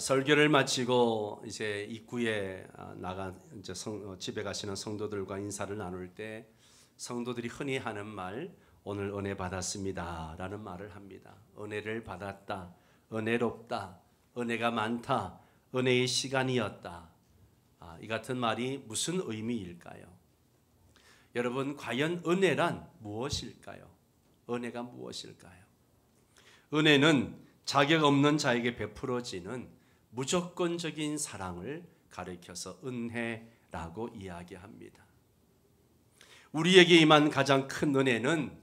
설교를 마치고 이제 입구에 이제 집에 가시는 성도들과 인사를 나눌 때 성도들이 흔히 하는 말, 오늘 은혜 받았습니다라는 말을 합니다. 은혜를 받았다, 은혜롭다, 은혜가 많다, 은혜의 시간이었다. 이 같은 말이 무슨 의미일까요? 여러분, 과연 은혜란 무엇일까요? 은혜가 무엇일까요? 은혜는 자격 없는 자에게 베풀어지는 무조건적인 사랑을 가리켜서 은혜라고 이야기합니다. 우리에게 임한 가장 큰 은혜는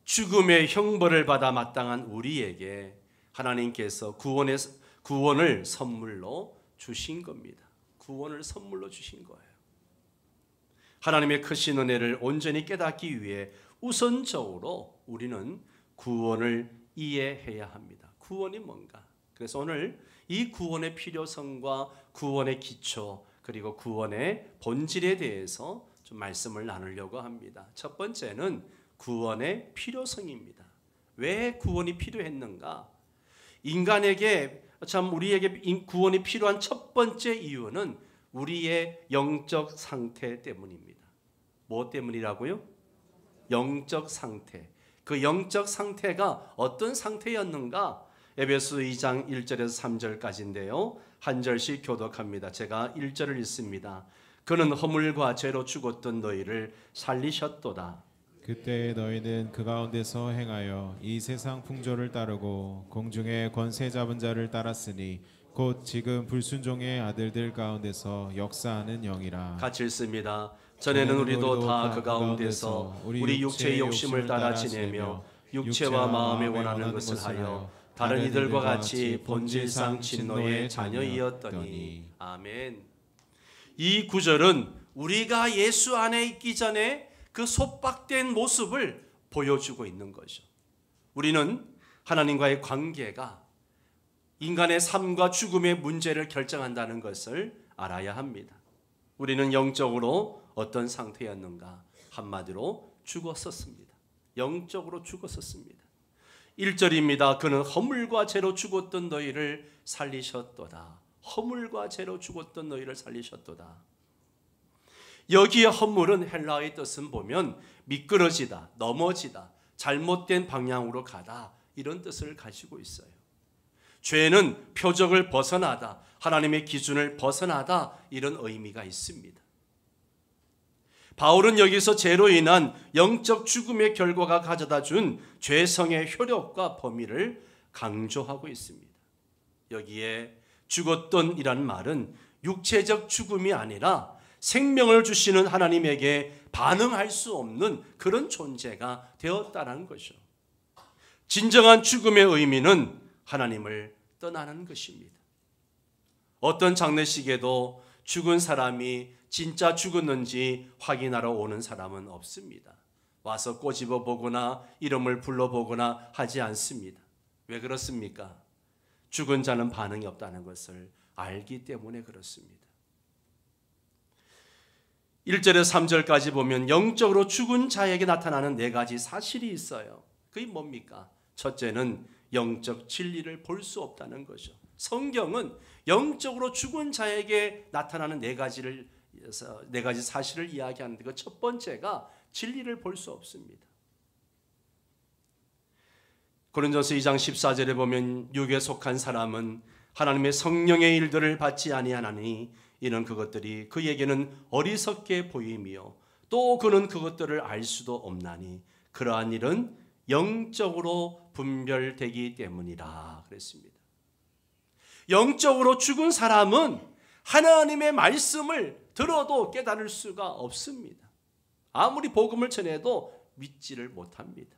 죽음의 형벌을 받아 마땅한 우리에게 하나님께서 구원을 선물로 주신 겁니다. 구원을 선물로 주신 거예요. 하나님의 크신 은혜를 온전히 깨닫기 위해 우선적으로 우리는 구원을 이해해야 합니다. 구원이 뭔가? 그래서 오늘 이 구원의 필요성과 구원의 기초 그리고 구원의 본질에 대해서 좀 말씀을 나누려고 합니다. 첫 번째는 구원의 필요성입니다. 왜 구원이 필요했는가? 인간에게 우리에게 구원이 필요한 첫 번째 이유는 우리의 영적 상태 때문입니다. 뭐 때문이라고요? 영적 상태. 그 영적 상태가 어떤 상태였는가? 에베소 2장 1절에서 3절까지인데요. 한 절씩 교독합니다. 제가 1절을 읽습니다. 그는 허물과 죄로 죽었던 너희를 살리셨도다. 그때 너희는 그 가운데서 행하여 이 세상 풍조를 따르고 공중의 권세 잡은 자를 따랐으니 곧 지금 불순종의 아들들 가운데서 역사하는 영이라. 같이 읽습니다. 전에는 우리도 다 그 가운데서 우리 육체의 욕심을 따라 지내며 육체와 마음에 원하는 것을 하여 다른 이들과 같이 본질상 진노의 자녀이었더니. 아멘. 이 구절은 우리가 예수 안에 있기 전에 그 속박된 모습을 보여주고 있는 거죠. 우리는 하나님과의 관계가 인간의 삶과 죽음의 문제를 결정한다는 것을 알아야 합니다. 우리는 영적으로 어떤 상태였는가? 한마디로 죽었었습니다. 영적으로 죽었었습니다. 1절입니다. 그는 허물과 죄로 죽었던 너희를 살리셨도다. 허물과 죄로 죽었던 너희를 살리셨도다. 여기에 허물은 헬라어의 뜻은 보면 미끄러지다, 넘어지다, 잘못된 방향으로 가다 이런 뜻을 가지고 있어요. 죄는 표적을 벗어나다, 하나님의 기준을 벗어나다 이런 의미가 있습니다. 바울은 여기서 죄로 인한 영적 죽음의 결과가 가져다 준 죄성의 효력과 범위를 강조하고 있습니다. 여기에 죽었던 이란 말은 육체적 죽음이 아니라 생명을 주시는 하나님에게 반응할 수 없는 그런 존재가 되었다는 것이죠. 진정한 죽음의 의미는 하나님을 떠나는 것입니다. 어떤 장례식에도 죽은 사람이 진짜 죽었는지 확인하러 오는 사람은 없습니다. 와서 꼬집어 보거나 이름을 불러보거나 하지 않습니다. 왜 그렇습니까? 죽은 자는 반응이 없다는 것을 알기 때문에 그렇습니다. 1절에서 3절까지 보면 영적으로 죽은 자에게 나타나는 네 가지 사실이 있어요. 그게 뭡니까? 첫째는 영적 진리를 볼 수 없다는 거죠. 성경은 영적으로 죽은 자에게 나타나는 네 가지 사실을 이야기하는데 그 첫 번째가 진리를 볼 수 없습니다. 고린도서 2장 14절에 보면 육에 속한 사람은 하나님의 성령의 일들을 받지 아니하나니 이는 그것들이 그에게는 어리석게 보이며 또 그는 그것들을 알 수도 없나니 그러한 일은 영적으로 분별되기 때문이라 그랬습니다. 영적으로 죽은 사람은 하나님의 말씀을 들어도 깨달을 수가 없습니다. 아무리 복음을 전해도 믿지를 못합니다.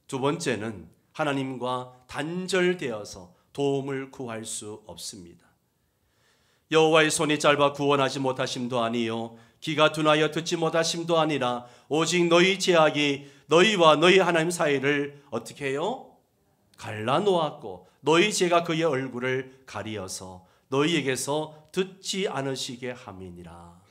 두 번째는 하나님과 단절되어서 도움을 구할 수 없습니다. 여호와의 손이 짧아 구원하지 못하심도 아니요 귀가 둔하여 듣지 못하심도 아니라 오직 너희 죄악이 너희와 너희 하나님 사이를 어떻게 해요? 갈라놓았고 너희 죄가 그의 얼굴을 가리어서 너희에게서 듣지 않으시게 함이니라.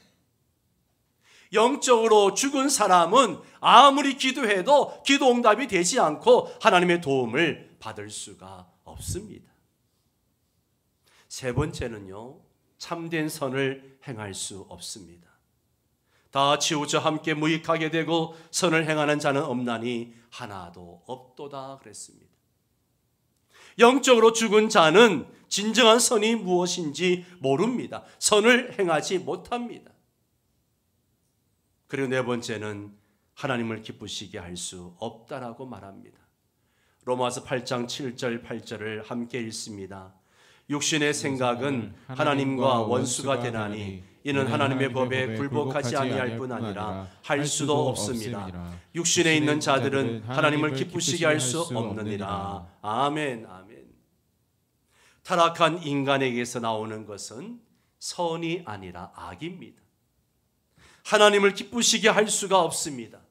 영적으로 죽은 사람은 아무리 기도해도 기도 응답이 되지 않고 하나님의 도움을 받을 수가 없습니다. 세 번째는요, 참된 선을 행할 수 없습니다. 다 치우쳐 함께 무익하게 되고 선을 행하는 자는 없나니 하나도 없도다 그랬습니다. 영적으로 죽은 자는 진정한 선이 무엇인지 모릅니다. 선을 행하지 못합니다. 그리고 네 번째는 하나님을 기쁘시게 할 수 없다라고 말합니다. 로마서 8장 7절 8절을 함께 읽습니다. 육신의 생각은 하나님과 원수가 되나니 이는 하나님의 법에 굴복하지 아니할 뿐 아니라 할 수도 없습니다. 육신에 있는 자들은 하나님을 기쁘시게 할 수 없느니라. 아멘, 아멘. 타락한 인간에게서 나오는 것은 선이 아니라 악입니다. 하나님을 기쁘시게 할 수가 없습니다.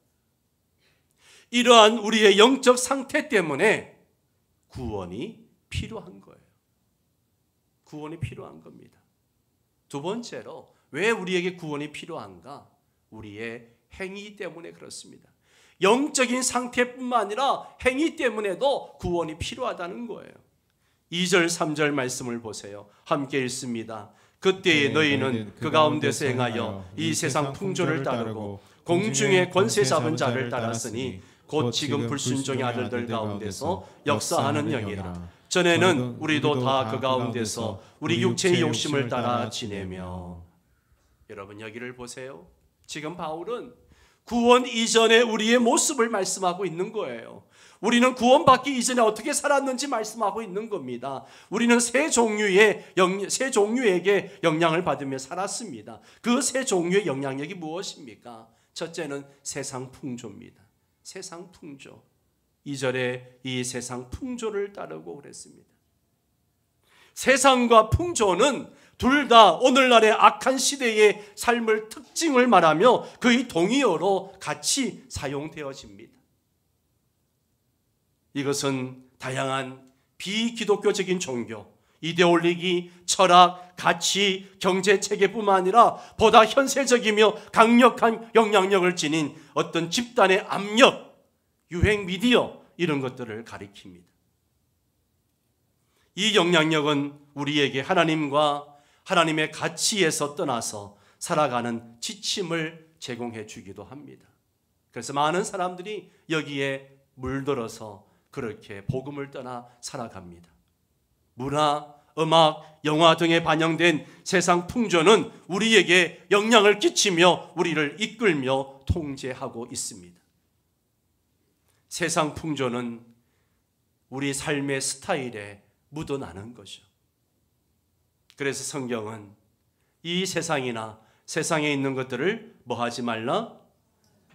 이러한 우리의 영적 상태 때문에 구원이 필요한 거예요. 구원이 필요한 겁니다. 두 번째로 왜 우리에게 구원이 필요한가? 우리의 행위 때문에 그렇습니다. 영적인 상태뿐만 아니라 행위 때문에도 구원이 필요하다는 거예요. 2절 3절 말씀을 보세요. 함께 읽습니다. 그때에 너희는 그 가운데서 행하여 이 세상 풍조를 따르고 공중의 권세 잡은 자를 따랐으니 곧 지금 불순종의 아들들 가운데서 역사하는 영이라. 전에는 우리도 다 그 가운데서 우리 육체의 욕심을 따라 지내며. 여러분 여기를 보세요. 지금 바울은 구원 이전에 우리의 모습을 말씀하고 있는 거예요. 우리는 구원받기 이전에 어떻게 살았는지 말씀하고 있는 겁니다. 우리는 세 종류에게 영향을 받으며 살았습니다. 그 세 종류의 영향력이 무엇입니까? 첫째는 세상 풍조입니다. 세상 풍조. 2절에 이 세상 풍조를 따르고 그랬습니다. 세상과 풍조는 둘 다 오늘날의 악한 시대의 삶의 특징을 말하며 거의 동의어로 같이 사용되어집니다. 이것은 다양한 비기독교적인 종교, 이데올로기, 철학, 가치, 경제 체계뿐만 아니라 보다 현세적이며 강력한 영향력을 지닌 어떤 집단의 압력, 유행 미디어 이런 것들을 가리킵니다. 이 영향력은 우리에게 하나님과 하나님의 가치에서 떠나서 살아가는 지침을 제공해 주기도 합니다. 그래서 많은 사람들이 여기에 물들어서 그렇게 복음을 떠나 살아갑니다. 문화, 음악, 영화 등에 반영된 세상 풍조는 우리에게 영향을 끼치며 우리를 이끌며 통제하고 있습니다. 세상 풍조는 우리 삶의 스타일에 묻어나는 것이죠. 그래서 성경은 이 세상이나 세상에 있는 것들을 뭐 하지 말라?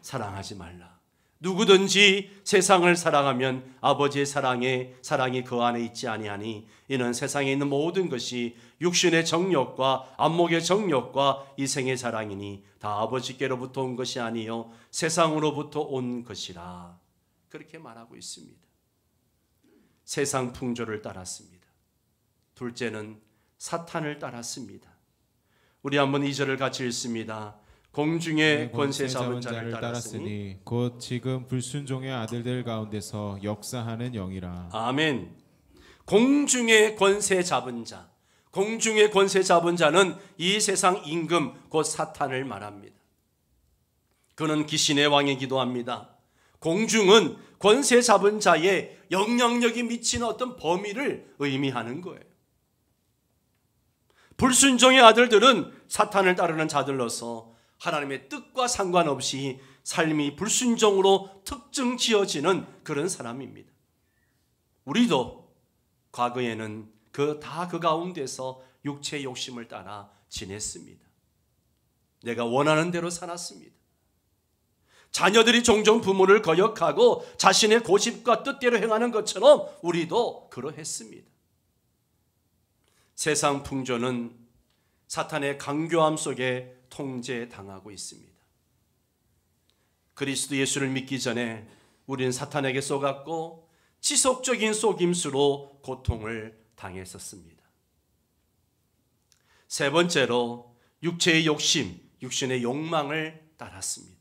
사랑하지 말라. 누구든지 세상을 사랑하면 아버지의 사랑이 그 안에 있지 아니하니 이는 세상에 있는 모든 것이 육신의 정욕과 안목의 정욕과 이생의 자랑이니 다 아버지께로부터 온 것이 아니요 세상으로부터 온 것이라. 그렇게 말하고 있습니다. 세상 풍조를 따랐습니다. 둘째는 사탄을 따랐습니다. 우리 한번 2절을 같이 읽습니다. 공중의 권세 잡은 자를 따랐으니 곧 지금 불순종의 아들들 가운데서 역사하는 영이라. 아멘. 공중의 권세 잡은 자, 공중의 권세 잡은 자는 이 세상 임금 곧 사탄을 말합니다. 그는 귀신의 왕이기도 합니다. 공중은 권세 잡은 자의 영향력이 미치는 어떤 범위를 의미하는 거예요. 불순종의 아들들은 사탄을 따르는 자들로서 하나님의 뜻과 상관없이 삶이 불순종으로 특정 지어지는 그런 사람입니다. 우리도 과거에는 그 가운데서 육체의 욕심을 따라 지냈습니다. 내가 원하는 대로 살았습니다. 자녀들이 종종 부모를 거역하고 자신의 고집과 뜻대로 행하는 것처럼 우리도 그러했습니다. 세상 풍조는 사탄의 강교함 속에 통제당하고 있습니다. 그리스도 예수를 믿기 전에 우리는 사탄에게 속았고 지속적인 속임수로 고통을 당했었습니다. 세 번째로 육체의 욕심, 육신의 욕망을 따랐습니다.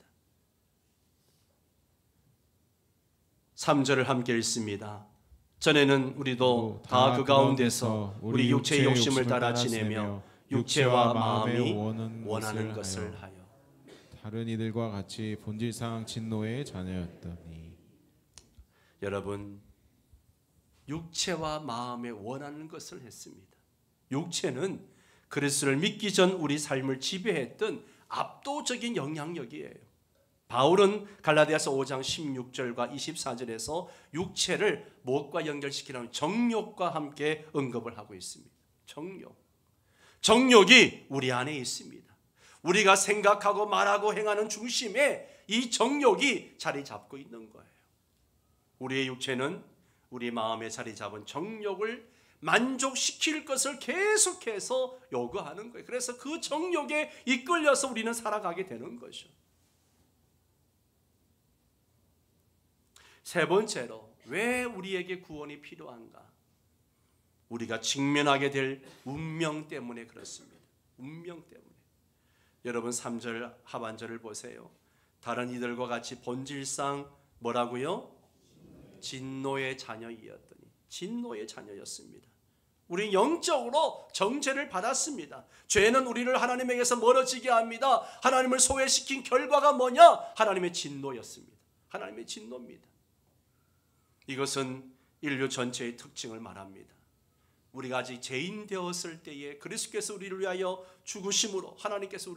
3절을 함께 읽습니다. 전에는 우리도 다 그 가운데서 우리 육체의 욕심을 따라 지내며 육체와 마음이 원하는 것을 하여 다른 이들과 같이 본질상 진노의 자녀였더니. 여러분, 육체와 마음에 원하는 것을 했습니다. 육체는 그리스도를 믿기 전 우리 삶을 지배했던 압도적인 영향력이에요. 바울은 갈라디아서 5장 16절과 24절에서 육체를 무엇과 연결시키냐면 정욕과 함께 언급을 하고 있습니다. 정욕이 우리 안에 있습니다. 우리가 생각하고 말하고 행하는 중심에 이 정욕이 자리 잡고 있는 거예요. 우리의 육체는 우리 마음에 자리 잡은 정욕을 만족시킬 것을 계속해서 요구하는 거예요. 그래서 그 정욕에 이끌려서 우리는 살아가게 되는 거죠. 세 번째로 왜 우리에게 구원이 필요한가? 우리가 직면하게 될 운명 때문에 그렇습니다. 운명 때문에. 여러분 3절 하반절을 보세요. 다른 이들과 같이 본질상 뭐라고요? 진노의 자녀이었더니. 진노의 자녀였습니다. 우리는 영적으로 정죄를 받았습니다. 죄는 우리를 하나님에게서 멀어지게 합니다. 하나님을 소외시킨 결과가 뭐냐? 하나님의 진노였습니다. 하나님의 진노입니다. 이것은 인류 전체의 특징을 말합니다. 우리가 아직 죄인 되었을 때에 그리스도께서 우리를 위하여 죽으심으로 하나님께서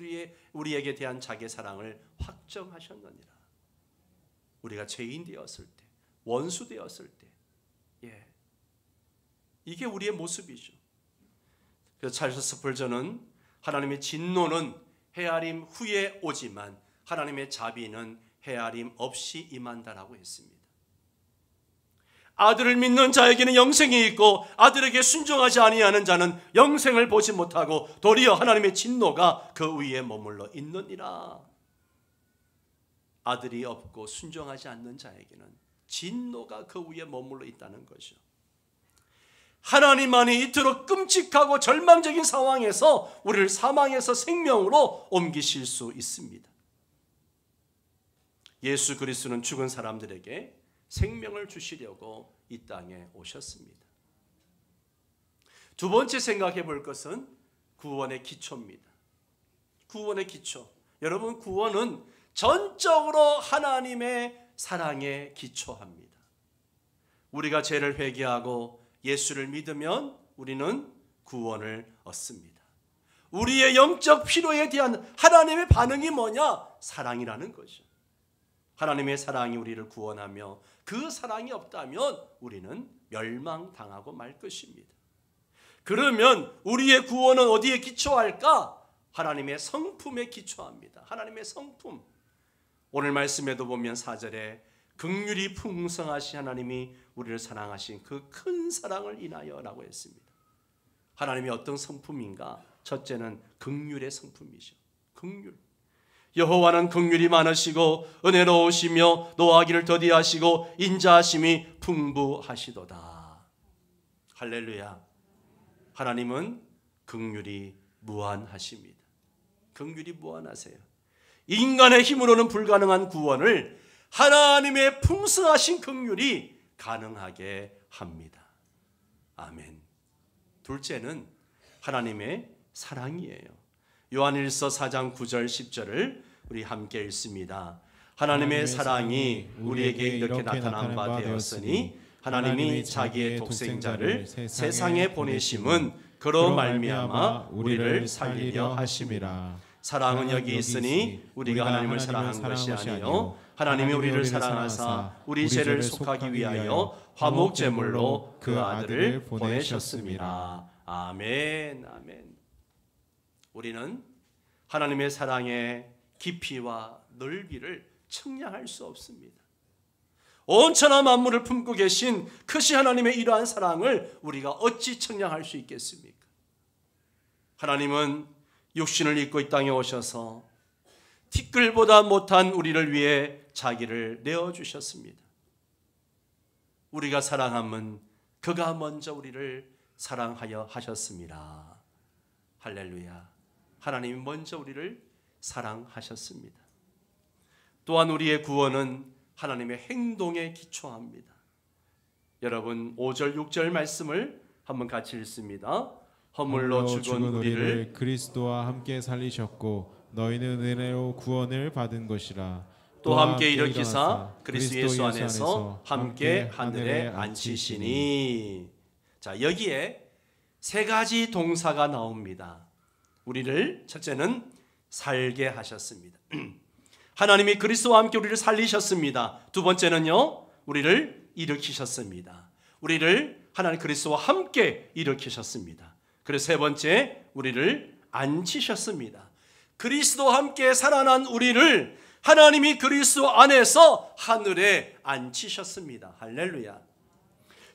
우리에게 대한 자기의 사랑을 확정하셨느니라. 우리가 죄인 되었을 때, 원수 되었을 때, 이게 우리의 모습이죠. 그래서 찰스 스펄전은 하나님의 진노는 헤아림 후에 오지만 하나님의 자비는 헤아림 없이 임한다라고 했습니다. 아들을 믿는 자에게는 영생이 있고 아들에게 순종하지 아니하는 자는 영생을 보지 못하고 도리어 하나님의 진노가 그 위에 머물러 있느니라. 아들이 없고 순종하지 않는 자에게는 진노가 그 위에 머물러 있다는 거죠. 하나님만이 이토록 끔찍하고 절망적인 상황에서 우리를 사망에서 생명으로 옮기실 수 있습니다. 예수 그리스도는 죽은 사람들에게 생명을 주시려고 이 땅에 오셨습니다. 두 번째 생각해 볼 것은 구원의 기초입니다. 구원의 기초. 여러분, 구원은 전적으로 하나님의 사랑에 기초합니다. 우리가 죄를 회개하고 예수를 믿으면 우리는 구원을 얻습니다. 우리의 영적 필요에 대한 하나님의 반응이 뭐냐? 사랑이라는 거죠. 하나님의 사랑이 우리를 구원하며 그 사랑이 없다면 우리는 멸망당하고 말 것입니다. 그러면 우리의 구원은 어디에 기초할까? 하나님의 성품에 기초합니다. 하나님의 성품. 오늘 말씀에도 보면 4절에 긍휼이 풍성하신 하나님이 우리를 사랑하신 그 큰 사랑을 인하여 라고 했습니다. 하나님이 어떤 성품인가? 첫째는 긍휼의 성품이죠. 긍휼. 여호와는 긍휼이 많으시고 은혜로우시며 노하기를 더디하시고 인자하심이 풍부하시도다. 할렐루야. 하나님은 긍휼이 무한하십니다. 긍휼이 무한하세요. 인간의 힘으로는 불가능한 구원을 하나님의 풍성하신 긍휼이 가능하게 합니다. 아멘. 둘째는 하나님의 사랑이에요. 요한일서 4장 9절 10절을 우리 함께 읽습니다. 하나님의 사랑이 우리에게 이렇게 나타난 바 되었으니 하나님이 자기의 독생자를 세상에 보내심은 그로 말미암아 우리를 살리려 하심이라. 사랑은 여기 있으니 우리가 하나님을 사랑한 것이 아니요 하나님이 우리를 사랑하사 우리 죄를 속하기 위하여 화목제물로 그 아들을 보내셨습니다. 아멘. 아멘. 우리는 하나님의 사랑의 깊이와 넓이를 측량할 수 없습니다. 온 천하 만물을 품고 계신 크신 하나님의 이러한 사랑을 우리가 어찌 측량할 수 있겠습니까? 하나님은 육신을 입고 이 땅에 오셔서 티끌보다 못한 우리를 위해 자기를 내어주셨습니다. 우리가 사랑함은 그가 먼저 우리를 사랑하여 하셨습니다. 할렐루야. 하나님이 먼저 우리를 사랑하셨습니다. 또한 우리의 구원은 하나님의 행동에 기초합니다. 여러분 5절 6절 말씀을 한번 같이 읽습니다. 허물로 죽은 우리를 그리스도와 함께 살리셨고 너희는 은혜로 구원을 받은 것이라. 또 함께 일으키사 그리스도 예수 안에서 함께 하늘에 앉히시니. 자, 여기에 세 가지 동사가 나옵니다. 우리를 첫째는 살게 하셨습니다. 하나님이 그리스도와 함께 우리를 살리셨습니다. 두 번째는요, 우리를 일으키셨습니다. 우리를 하나님 그리스도와 함께 일으키셨습니다. 그리고 세 번째, 우리를 앉히셨습니다. 그리스도와 함께 살아난 우리를 하나님이 그리스도 안에서 하늘에 앉히셨습니다. 할렐루야.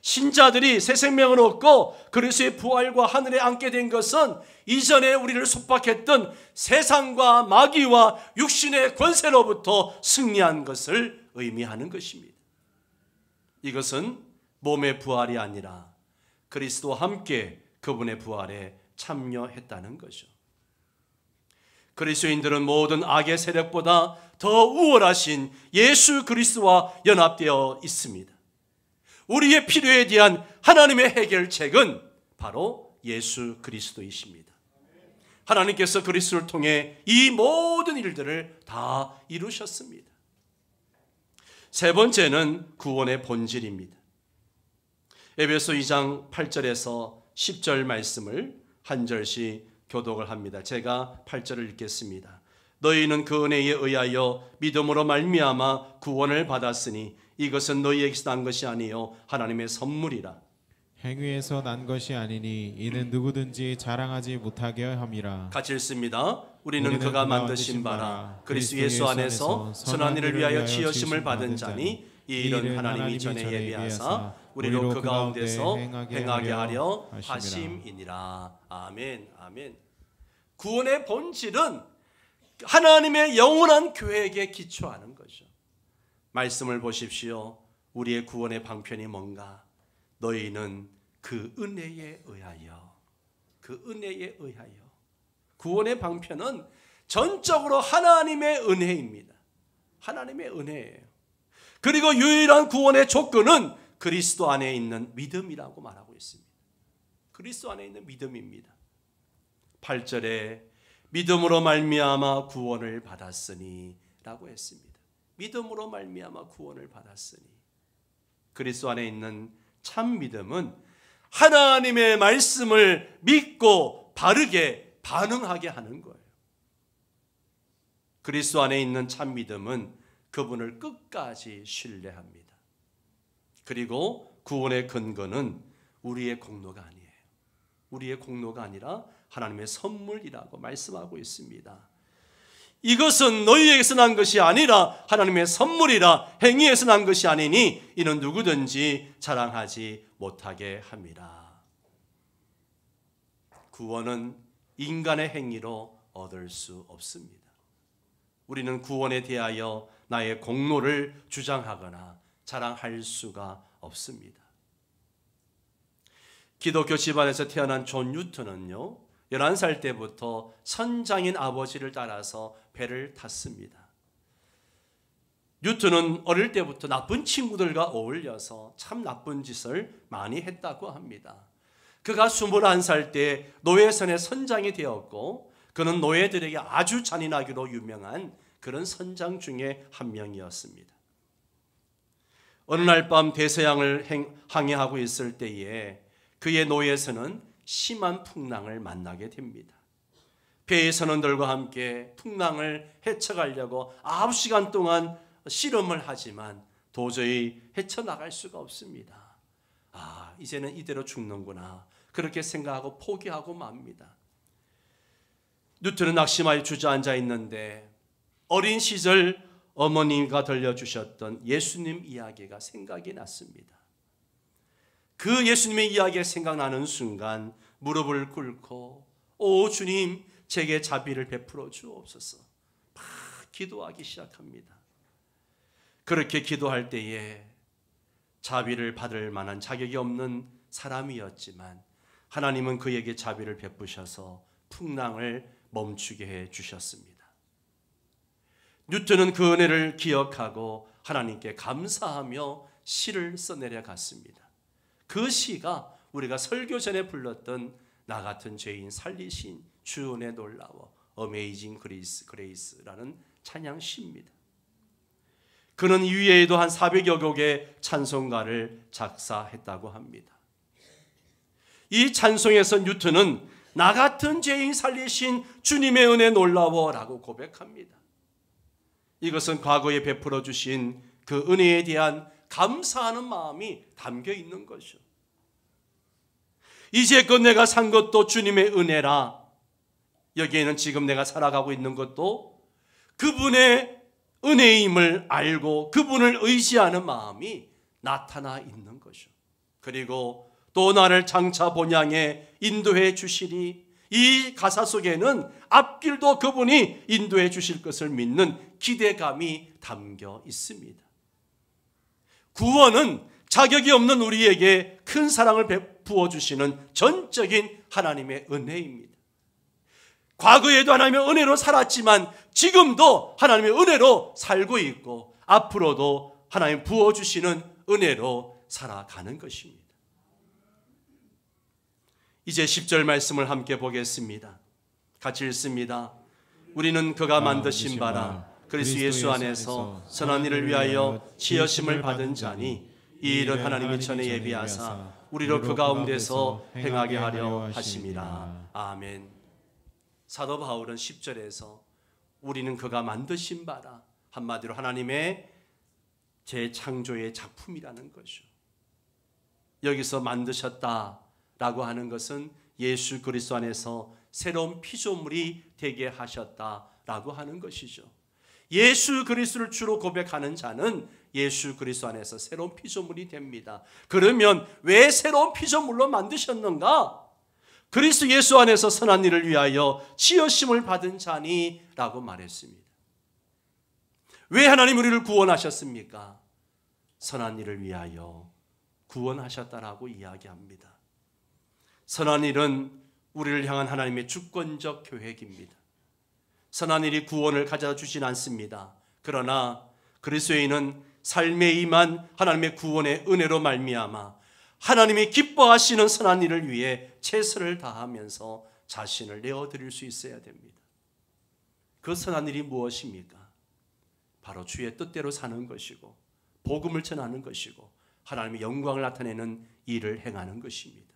신자들이 새 생명을 얻고 그리스도의 부활과 하늘에 앉게 된 것은 이전에 우리를 속박했던 세상과 마귀와 육신의 권세로부터 승리한 것을 의미하는 것입니다. 이것은 몸의 부활이 아니라 그리스도와 함께 그분의 부활에 참여했다는 거죠. 그리스도인들은 모든 악의 세력보다 더 우월하신 예수 그리스도와 연합되어 있습니다. 우리의 필요에 대한 하나님의 해결책은 바로 예수 그리스도이십니다. 하나님께서 그리스도를 통해 이 모든 일들을 다 이루셨습니다. 세 번째는 구원의 본질입니다. 에베소 2장 8절에서 10절 말씀을 한 절씩 교독을 합니다. 제가 8절을 읽겠습니다. 너희는 그 은혜에 의하여 믿음으로 말미암아 구원을 받았으니 이것은 너희에게서 난 것이 아니요 하나님의 선물이라. 행위에서 난 것이 아니니 이는 누구든지 자랑하지 못하게 함이라. 같이 읽습니다. 우리는 그가 만드신 바라 그리스도 예수 안에서 선한 일을 위하여 지으심을 받은 자니 이 일은 하나님이 전에 예비하사 우리로 그 가운데서 행하게 하려 하심이니라. 아멘. 아멘. 구원의 본질은 하나님의 영원한 계획에 기초하는 거죠. 말씀을 보십시오. 우리의 구원의 방편이 뭔가? 너희는 그 은혜에 의하여, 그 은혜에 의하여. 구원의 방편은 전적으로 하나님의 은혜입니다. 하나님의 은혜예요. 그리고 유일한 구원의 조건은 그리스도 안에 있는 믿음이라고 말하고 있습니다. 그리스도 안에 있는 믿음입니다. 8절에 믿음으로 말미암아 구원을 받았으니 라고 했습니다. 믿음으로 말미암아 구원을 받았으니. 그리스도 안에 있는 참 믿음은 하나님의 말씀을 믿고 바르게 반응하게 하는 거예요. 그리스도 안에 있는 참 믿음은 그분을 끝까지 신뢰합니다. 그리고 구원의 근거는 우리의 공로가 아니에요. 우리의 공로가 아니라 하나님의 선물이라고 말씀하고 있습니다. 이것은 너희에게서 난 것이 아니라 하나님의 선물이라. 행위에서 난 것이 아니니 이는 누구든지 자랑하지 못하게 함이라. 구원은 인간의 행위로 얻을 수 없습니다. 우리는 구원에 대하여 나의 공로를 주장하거나 자랑할 수가 없습니다. 기독교 집안에서 태어난 존 뉴턴은요, 11살 때부터 선장인 아버지를 따라서 배를 탔습니다. 뉴턴은 어릴 때부터 나쁜 친구들과 어울려서 참 나쁜 짓을 많이 했다고 합니다. 그가 21살 때 노예선의 선장이 되었고, 그는 노예들에게 아주 잔인하기로 유명한 그런 선장 중에 한 명이었습니다. 어느 날 밤 대서양을 항해하고 있을 때에 그의 노예선은 심한 풍랑을 만나게 됩니다. 배의 선원들과 함께 풍랑을 헤쳐가려고 9시간 동안 실험을 하지만 도저히 헤쳐나갈 수가 없습니다. 이제는 이대로 죽는구나, 그렇게 생각하고 포기하고 맙니다. 뉴턴은 낙심하여 주저앉아 있는데 어린 시절 어머니가 들려주셨던 예수님 이야기가 생각이 났습니다. 그 예수님의 이야기가 생각나는 순간 무릎을 꿇고 오 주님, 제게 자비를 베풀어 주옵소서 막 기도하기 시작합니다. 그렇게 기도할 때에 자비를 받을 만한 자격이 없는 사람이었지만 하나님은 그에게 자비를 베푸셔서 풍랑을 멈추게 해 주셨습니다. 뉴턴은 그 은혜를 기억하고 하나님께 감사하며 시를 써내려 갔습니다. 그 시가 우리가 설교 전에 불렀던 나 같은 죄인 살리신 주 은혜 놀라워 어메이징 그레이스라는 찬양시입니다. 그는 이외에도 한 400여 곡의 찬송가를 작사했다고 합니다. 이 찬송에서 뉴턴은 나 같은 죄인 살리신 주님의 은혜 놀라워라고 고백합니다. 이것은 과거에 베풀어 주신 그 은혜에 대한 감사하는 마음이 담겨 있는 것이죠. 이제껏 내가 산 것도 주님의 은혜라. 여기에는 지금 내가 살아가고 있는 것도 그분의 은혜임을 알고 그분을 의지하는 마음이 나타나 있는 것이죠. 그리고 또 나를 장차 본향에 인도해 주시니, 이 가사 속에는 앞길도 그분이 인도해 주실 것을 믿는 기대감이 담겨 있습니다. 구원은 자격이 없는 우리에게 큰 사랑을 베푸어 주시는 전적인 하나님의 은혜입니다. 과거에도 하나님의 은혜로 살았지만 지금도 하나님의 은혜로 살고 있고 앞으로도 하나님 부어주시는 은혜로 살아가는 것입니다. 이제 10절 말씀을 함께 보겠습니다. 같이 읽습니다. 우리는 그가 만드신 바라 그리스도 예수 안에서 선한 일을 위하여 지으심을 받은 자니, 이 일은 하나님이 전에 예비하사 우리로 그 가운데서 행하게 하려 하심이라. 아멘. 사도 바울은 10절에서 우리는 그가 만드신 바라, 한마디로 하나님의 재창조의 작품이라는 것이죠. 여기서 만드셨다라고 하는 것은 예수 그리스도 안에서 새로운 피조물이 되게 하셨다라고 하는 것이죠. 예수 그리스도를 주로 고백하는 자는 예수 그리스도 안에서 새로운 피조물이 됩니다. 그러면 왜 새로운 피조물로 만드셨는가? 그리스도 예수 안에서 선한 일을 위하여 지으심을 받은 자니 라고 말했습니다. 왜 하나님 우리를 구원하셨습니까? 선한 일을 위하여 구원하셨다라고 이야기합니다. 선한 일은 우리를 향한 하나님의 주권적 계획입니다. 선한 일이 구원을 가져다 주진 않습니다. 그러나 그리스도인은 삶에 임한 하나님의 구원의 은혜로 말미암아 하나님이 기뻐하시는 선한 일을 위해 최선을 다하면서 자신을 내어드릴 수 있어야 됩니다. 그 선한 일이 무엇입니까? 바로 주의 뜻대로 사는 것이고 복음을 전하는 것이고 하나님의 영광을 나타내는 일을 행하는 것입니다.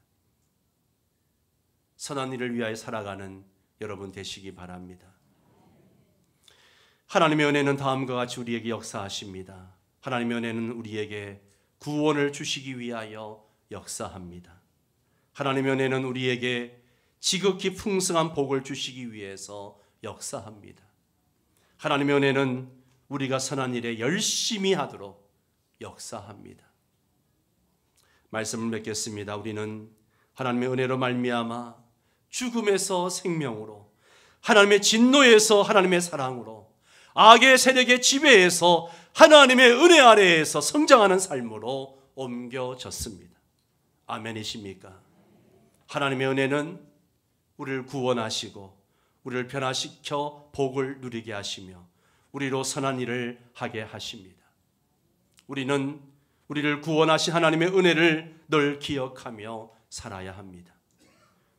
선한 일을 위하여 살아가는 여러분 되시기 바랍니다. 하나님의 은혜는 다음과 같이 우리에게 역사하십니다. 하나님의 은혜는 우리에게 구원을 주시기 위하여 역사합니다. 하나님의 은혜는 우리에게 지극히 풍성한 복을 주시기 위해서 역사합니다. 하나님의 은혜는 우리가 선한 일에 열심히 하도록 역사합니다. 말씀을 맺겠습니다. 우리는 하나님의 은혜로 말미암아 죽음에서 생명으로, 하나님의 진노에서 하나님의 사랑으로, 악의 세력의 지배에서 하나님의 은혜 아래에서 성장하는 삶으로 옮겨졌습니다. 아멘이십니까? 하나님의 은혜는 우리를 구원하시고 우리를 변화시켜 복을 누리게 하시며 우리로 선한 일을 하게 하십니다. 우리는 우리를 구원하신 하나님의 은혜를 늘 기억하며 살아야 합니다.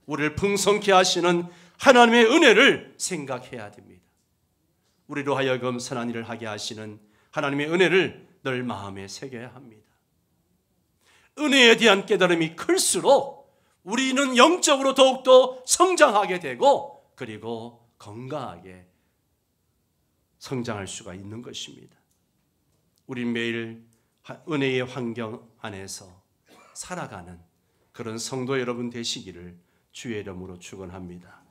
우리를 풍성케 하시는 하나님의 은혜를 생각해야 됩니다. 우리로 하여금 선한 일을 하게 하시는 하나님의 은혜를 늘 마음에 새겨야 합니다. 은혜에 대한 깨달음이 클수록 우리는 영적으로 더욱더 성장하게 되고 그리고 건강하게 성장할 수가 있는 것입니다. 우린 매일 은혜의 환경 안에서 살아가는 그런 성도 여러분 되시기를 주의 이름으로 축원합니다.